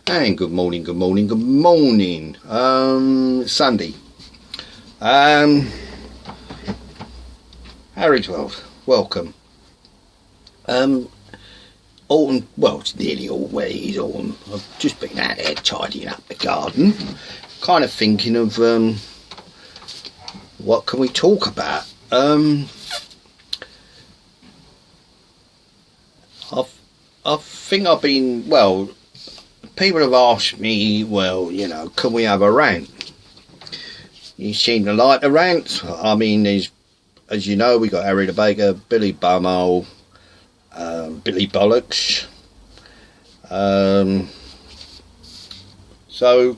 And good morning, good morning, good morning. Sunday. Harry's World, welcome. Autumn, well, it's nearly all where it is autumn. I've just been out there tidying up the garden, kind of thinking of what can we talk about. I think I've been, well, people have asked me, well, you know, can we have a rant? You seem to like the rants. I mean, there's, as you know, we got Harry the Baker, Billy Bumhole, Billy Bollocks. So,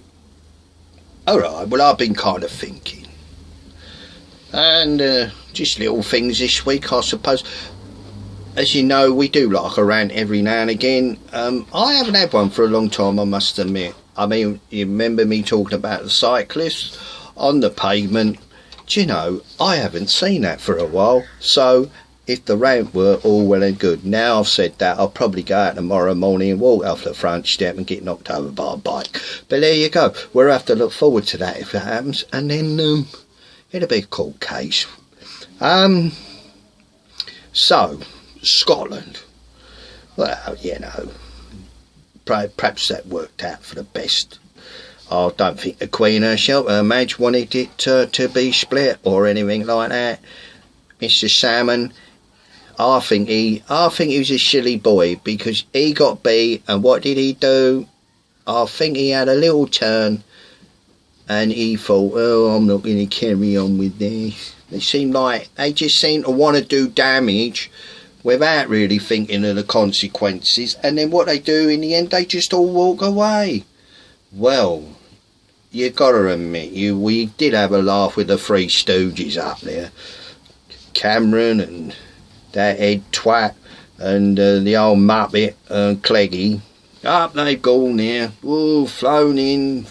alright, well, I've been kind of thinking. And just little things this week, I suppose. As you know, we do like a rant every now and again. I haven't had one for a long time, I must admit. I mean, you remember me talking about the cyclists on the pavement? Do you know, I haven't seen that for a while. So, if the rant were all well and good, now I've said that, I'll probably go out tomorrow morning and walk off the front step and get knocked over by a bike. But there you go. We'll have to look forward to that if it happens. And then, it'll be a court case. So, Scotland. Well, you know, perhaps that worked out for the best. I don't think the Queen herself, her Madge, wanted it to be split or anything like that. Mr. Salmon, I think he was a silly boy because he got beat, and what did he do? I think he had a little turn and he thought, oh, I'm not going to carry on with this. They just seem to want to do damage without really thinking of the consequences, and then what they do in the end, they just all walk away. Well, you gotta admit, we did have a laugh with the Three Stooges up there. Cameron and that head twat and the old muppet Cleggy. Up they've gone there, oh, flown in.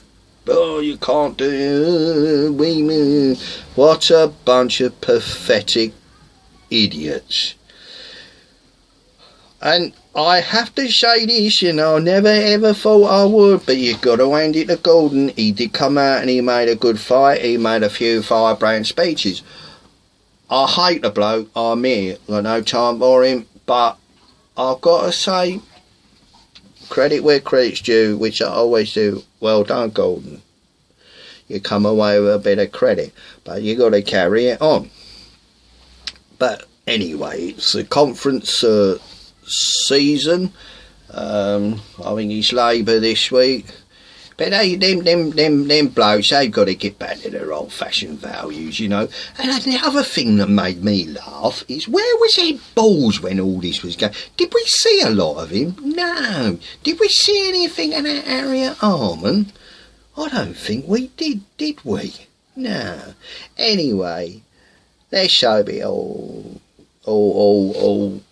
Oh, you can't do it. What a bunch of pathetic idiots. And I have to say this, you know, I never ever thought I would, but you've got to hand it to Gordon. He did come out and he made a good fight. He made a few firebrand speeches. I hate the bloke, I admit, I've got no time for him, but I've got to say, credit where credit's due, which I always do. Well done, Gordon. You come away with a bit of credit, but you got to carry it on. But anyway, it's a conference season. I think it's Labour this week, but them blokes, they've got to get back to their old-fashioned values, you know. And the other thing that made me laugh is, where was Ed Balls when all this was going? Did we see a lot of him? No. Did we see anything of that Harriet Harman? I don't think we did we? No. Anyway, let's hope it all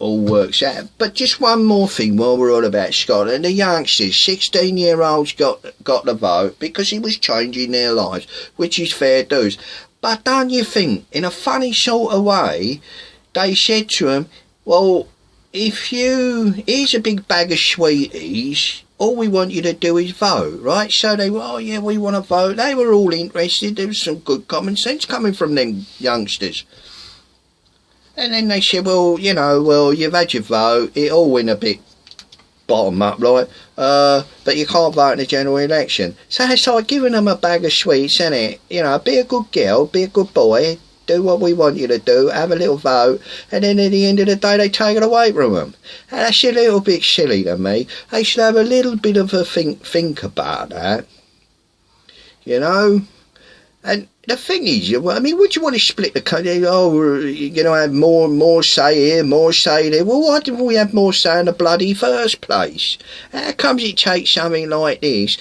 works out. But just one more thing while we're on about Scotland. The youngsters, 16-year-olds got the vote because he was changing their lives, which is fair dues. But don't you think, in a funny sort of way, they said to him, well, here's a big bag of sweeties, all we want you to do is vote, right? So they were, oh yeah, we want to vote. They were all interested. There was some good common sense coming from them youngsters. And then they said, well, you know, well, you've had your vote. It all went a bit bottom up, like, but you can't vote in the general election. So it's like giving them a bag of sweets, isn't it? You know, be a good girl, be a good boy, do what we want you to do, have a little vote, and then at the end of the day, they take it away from them. And that's a little bit silly to me. They should have a little bit of a think about that, you know? And the thing is, I mean, would you want to split the country? Oh, you know, have more say here, more say there. Well, why didn't we have more say in the bloody first place? How comes it takes something like this?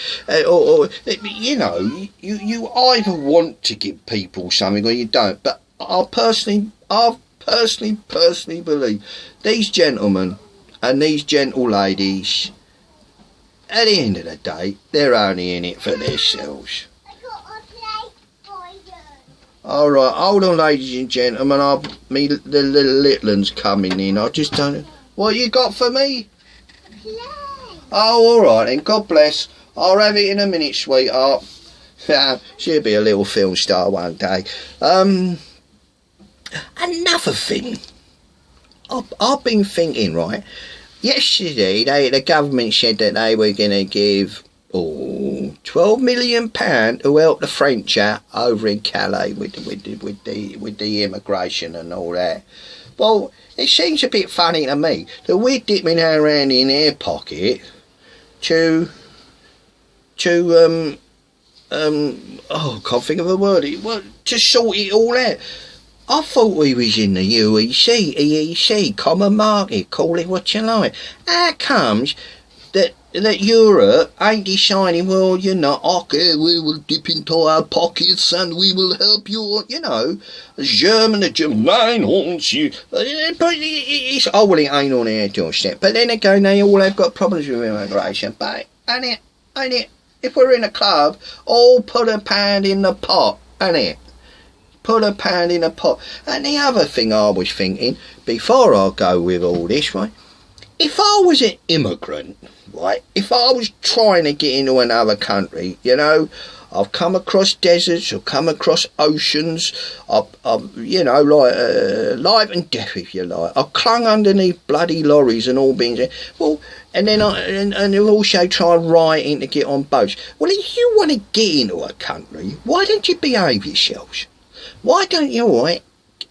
Or you know, you either want to give people something or you don't. But I personally believe these gentlemen and these gentle ladies, at the end of the day, they're only in it for themselves. Alright, hold on, ladies and gentlemen, the little one's coming in. I just don't... What you got for me? Play. Oh, alright then, God bless. I'll have it in a minute, sweetheart. She'll be a little film star one day. Another thing. I've been thinking, right, yesterday the government said that they were going to give £12 million to help the French out over in Calais with the immigration and all that. Well, it seems a bit funny to me that we're dipping our hand in their pocket to I can't think of a word. To sort it all out. I thought we was in the EEC, Common Market, call it what you like. How comes that Europe ain't deciding, well, you know, okay, we will dip into our pockets and we will help you, you know, German, you. But it's, oh, well, it ain't on their doorstep. But then again, they all have got problems with immigration. But ain't it? If we're in a club, all put a pound in the pot, ain't it? Put a pound in a pot. And the other thing I was thinking, before I go with all this, right, if I was an immigrant, right, if I was trying to get into another country, you know, I've come across deserts, I've come across oceans, you know, like life and death, if you like. I've clung underneath bloody lorries and all been, well, and then and also try writing to get on boats. Well, if you want to get into a country, why don't you behave yourselves? Why don't you, right,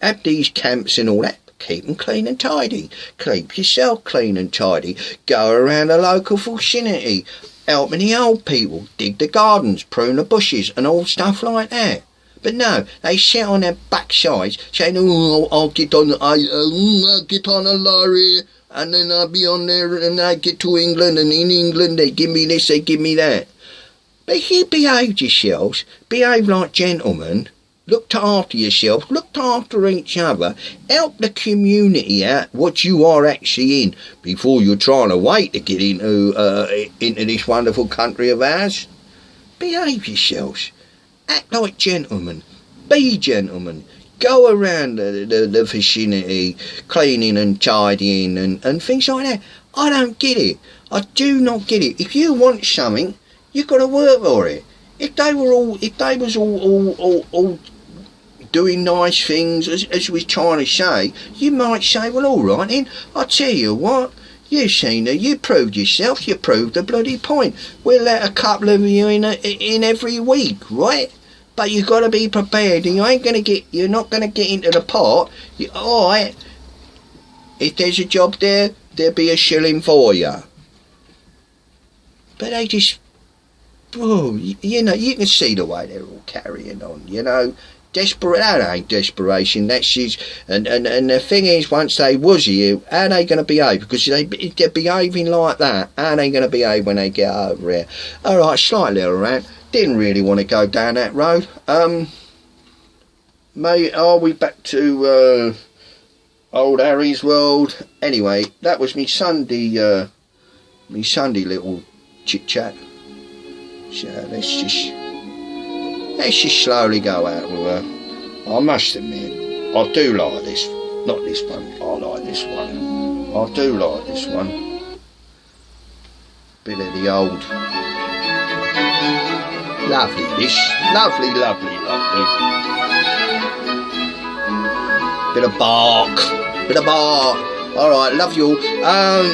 have these camps and all that? Keep them clean and tidy. Keep yourself clean and tidy. Go around the local vicinity, helping the old people, dig the gardens, prune the bushes and all stuff like that. But no, they sit on their backsides saying, oh, I'll get on a lorry and then I'll be on there and I get to England, and in England they give me this, they give me that. But if you behaved yourselves, behave like gentlemen, looked after yourself, looked after each other, help the community out what you are actually in before you're trying to wait to get into this wonderful country of ours. Behave yourselves. Act like gentlemen. Be gentlemen. Go around the vicinity, cleaning and tidying and things like that. I don't get it. I do not get it. If you want something, you've got to work for it. If they was all doing nice things, as we was trying to say, you might say, well, all right then, I'll tell you what, you've seen it, you proved yourself, you proved the bloody point. We'll let a couple of you in every week, right? But you've got to be prepared, and you're not going to get into the pot. All right, if there's a job there, there'll be a shilling for you. But they just, oh, you know, you can see the way they're all carrying on, you know. That ain't desperation, that's just, and the thing is, once they was here, how they going to behave? Because they're behaving like that, how they going to behave when they get over here? Alright, slight little rant, didn't really want to go down that road. Mate, are we back to old Harry's world? Anyway, that was me Sunday little chit chat. So let's just slowly go out with her. I must admit, I do like this. Not this one, I like this one. I do like this one. Bit of the old. Lovely this. Lovely. Bit of bark. Alright, love you all.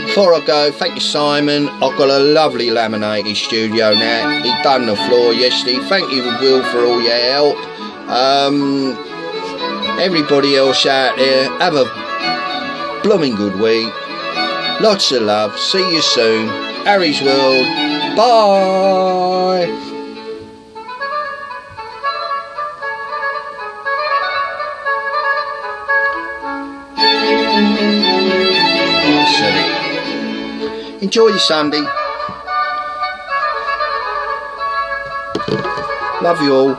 Before I go, thank you, Simon. I've got a lovely laminated studio now. He done the floor yesterday. Thank you, Will, for all your help. Everybody else out there, have a blooming good week. Lots of love. See you soon. Harry's World. Bye. Enjoy your Sunday. Love you all.